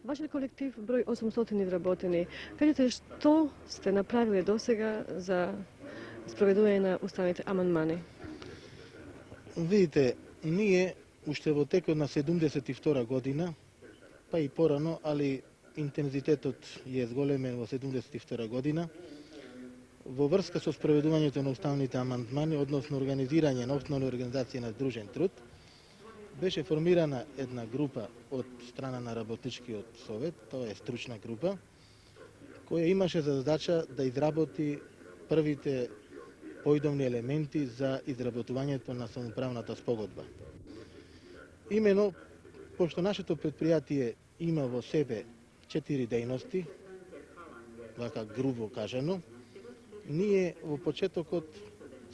Vaš je kolektiv broj 800 изработени. Кажете што сте направили досега за спроведување на уставните амандмани? Видите, ние уште во текот на 72 година, па и порано, али интензитетот е зголемен во 72 година, во врска со спроведувањето на уставните амандмани, односно организирање на основна организација на Сдружен труд, беше формирана една група од страна на Работничкиот совет, тоа е стручна група, која имаше за задача да изработи првите поидовни елементи за изработувањето на самоуправната спогодба. Имено, пошто нашето предпријатие има во себе 4 дејности, вака грубо кажано, ние во почетокот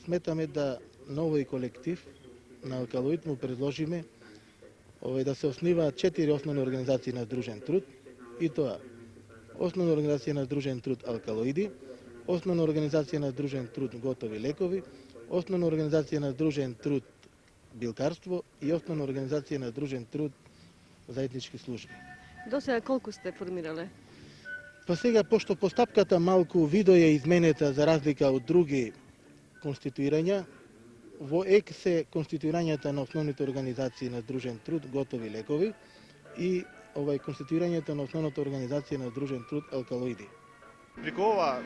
сметаме да на овој колектив на Алкалоид му предложиме да се основаат 4 основни организации на Сдружен труд, и тоа основна организација на Сдружен труд Алкалоиди, основна организација на Сдружен труд Готови лекови, основна организација на Сдружен труд Билкарство и основна организација на Сдружен труд Заеднички служби. До сега колку сте формирале? Па сега, пошто постапката малку видо е изменета за разлика од други конституирања, во ЕК се конституирањата на основните организации на Сдружен труд Готови лекови и конституирањето на основната организација на Сдружен труд Алкалоиди. Преку ова,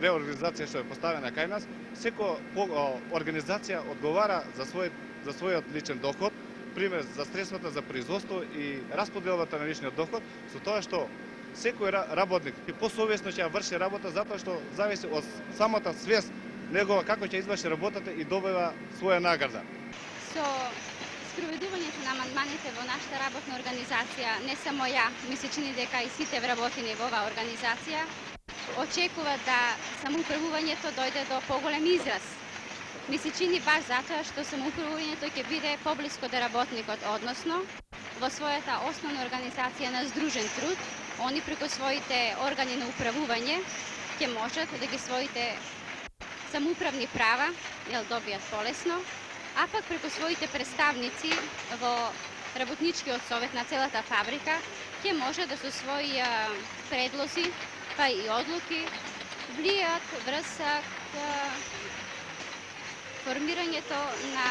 реорганизација што е поставена кај нас, секоја организација одговара за својот личен доход, пример за средствата за производство и расподелбата на личниот доход, со тоа што секој работник посовесно ќе врши работа затоа што зависи од самата свест негова како ќе изврши работата и добива своја награда. Со спроведувањето на амандманите во нашата работна организација, не само ја, ми се чини дека и сите вработени во оваа организација очекува да самоуправувањето дојде до поголем израз. Ми се чини баш затоа што самоуправувањето ќе биде поблиско до работникот, односно во својата основна организација на Сдружен труд, они преку своите органи на управување ќе можат да ги своите самоуправни права ја добијат полесно, а пак преку своите представници во Работничкиот совет на целата фабрика ќе може да со своји предлози па и одлуки влијат врз формирањето на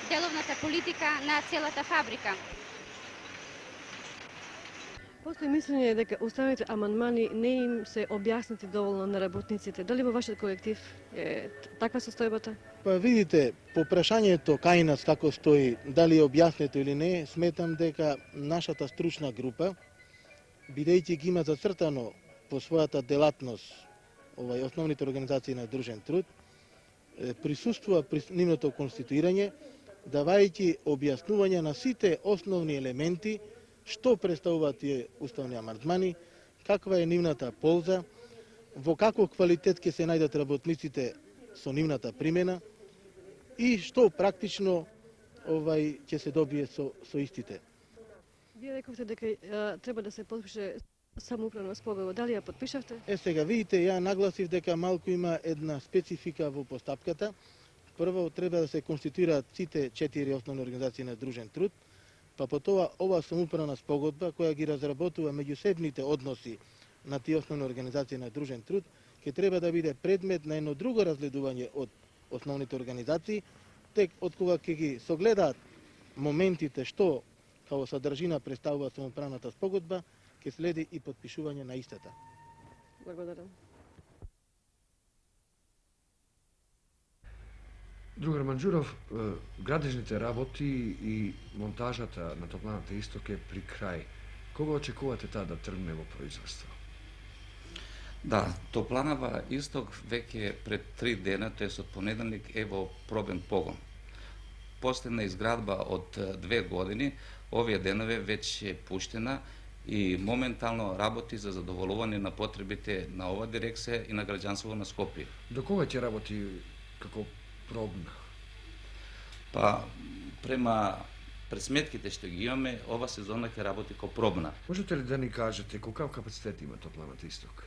деловната политика на целата фабрика. Постои мислење дека уставните амандмани не им се објаснати доволно на работниците. Дали во вашиот колектив е таква состојбата? Па видите, по прашањето кај нас како стои, дали е објаснето или не, сметам дека нашата стручна група, бидејќи ги има зацртано по својата делатност основните организации на Сдружен труд, присуствува при нивното конституирање, давајќи објаснување на сите основни елементи што представуваат тие уставни амандмани, каква е нивната полза, во каков квалитет ќе се најдат работниците со нивната примена и што практично ќе се добие со истите. Вие рековте дека треба да се подпише самоуправна спогодба. Дали ја подпишавте? Сега видите, ја нагласив дека малку има една специфика во постапката. Прво треба да се конституираат сите 4 основни организации на Сдружен труд, па потоа ова самоуправна спогодба која ги разработува меѓусебните односи на тие основни организации на Сдружен труд, ќе треба да биде предмет на едно друго разгледување од основните организации, тек од кога ќе ги согледаат моментите што како содржина представува самоуправната спогодба, ќе следи и подпишување на истата. Благодарам. Другар Манџуров, градежните работи и монтажата на топланата Исток е при крај. Кога очекувате таа да тргне во производство? Да, топланава Исток веќе пред 3 дена, тоест од понеделник, е во пробен погон. Последна изградба од 2 години, овие денове веќе е пуштена и моментално работи за задоволување на потребите на ова дирекција и на граѓанството на Скопје. До кога ќе работи како пробна? Па, према пресметките што ги имаме, ова сезона ќе работи ко пробна. Можете ли да ни кажете колкав капацитет има топланата Исток?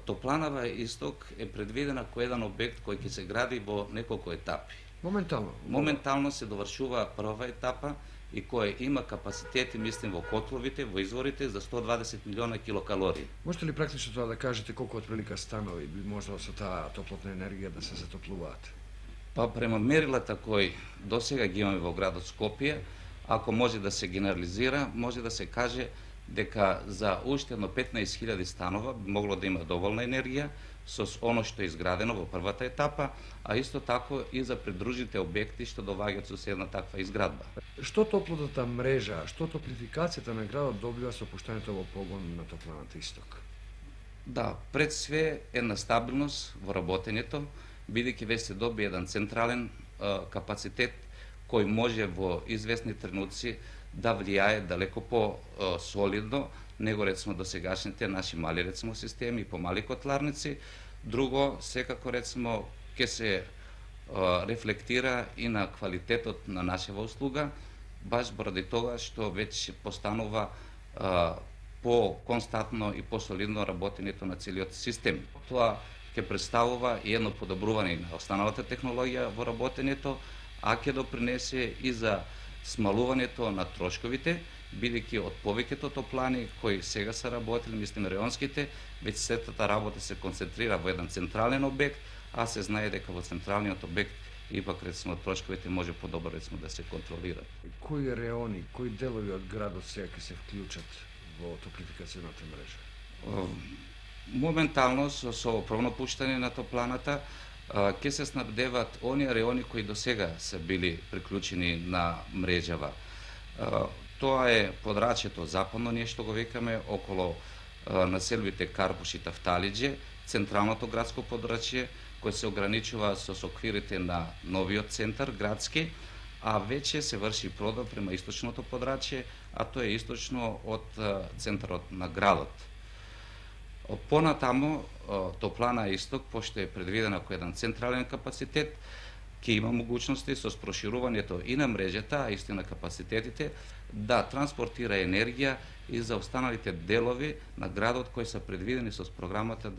Топланава Исток е предвидена кој еден обект кој ќе се гради во неколку етапи. Моментално? Моментално се довршува прва етапа и кое има капацитети, мислим, во котловите, во изворите за 120 милиона килокалории. Можете ли практично тоа да кажете колку отприлика станови би можело со таа топлотна енергија да се затоплуваат? Па према мерилата кои досега ги имаме во градот Скопје, ако може да се генерализира, може да се каже дека за уште едно 15.000 станова би могло да има доволна енергија со оно што е изградено во првата етапа, а исто тако и за придружните објекти што доаѓаат со една таква изградба. Што топлотната мрежа, што топлификацијата на градот добива со пуштањето во погон на топланата Исток? Да, пред све една стабилност во работењето, бидејќи веќе се доби еден централен капацитет кој може во известни тренуци да влијае далеко по-солидно него рецимо досегашните наши мали рецимо системи и помали котларници. Друго, секако рецимо ќе се рефлектира и на квалитетот на нашава услуга, баш поради тоа што веќе постанува по-константно и по-солидно работењето на целиот систем. Тоа ќе представува и едно подобрување на останалата технологија во работењето, а ќе допринесе и за смалувањето на трошковите, бидејќи од повеќето топлани кои сега се работели, мислим реонските, веќе сетата работа се концентрира во еден централен објект, а се знае дека во централниот објект ипак рецимо трошковите може подобро рецимо да се контролираат. Кои реони, кои делови од градот сега ќе се вклучат во топлификацијната мрежа? Моментално со ово пробно пуштање на топланата ќе се снабдеваат оние реони кои досега се били приклучени на мрежава. Тоа е подрачјето западно, ние што го викаме, околу населбите Карпуш и Тафталиџе, централното градско подрачје, кој се ограничува со оквирите на новиот центар градски, а веќе се врши продор према источното подрачје, а тоа е источно од центарот на градот. Понатамо, топлана Исток, пошто е предвидена кој еден централен капацитет, ќе има могуćности со проширувањето и на мрежата, а исто и на капацитетите, да транспортира енергија и за останалите делови на градот кои се предвидени со програмата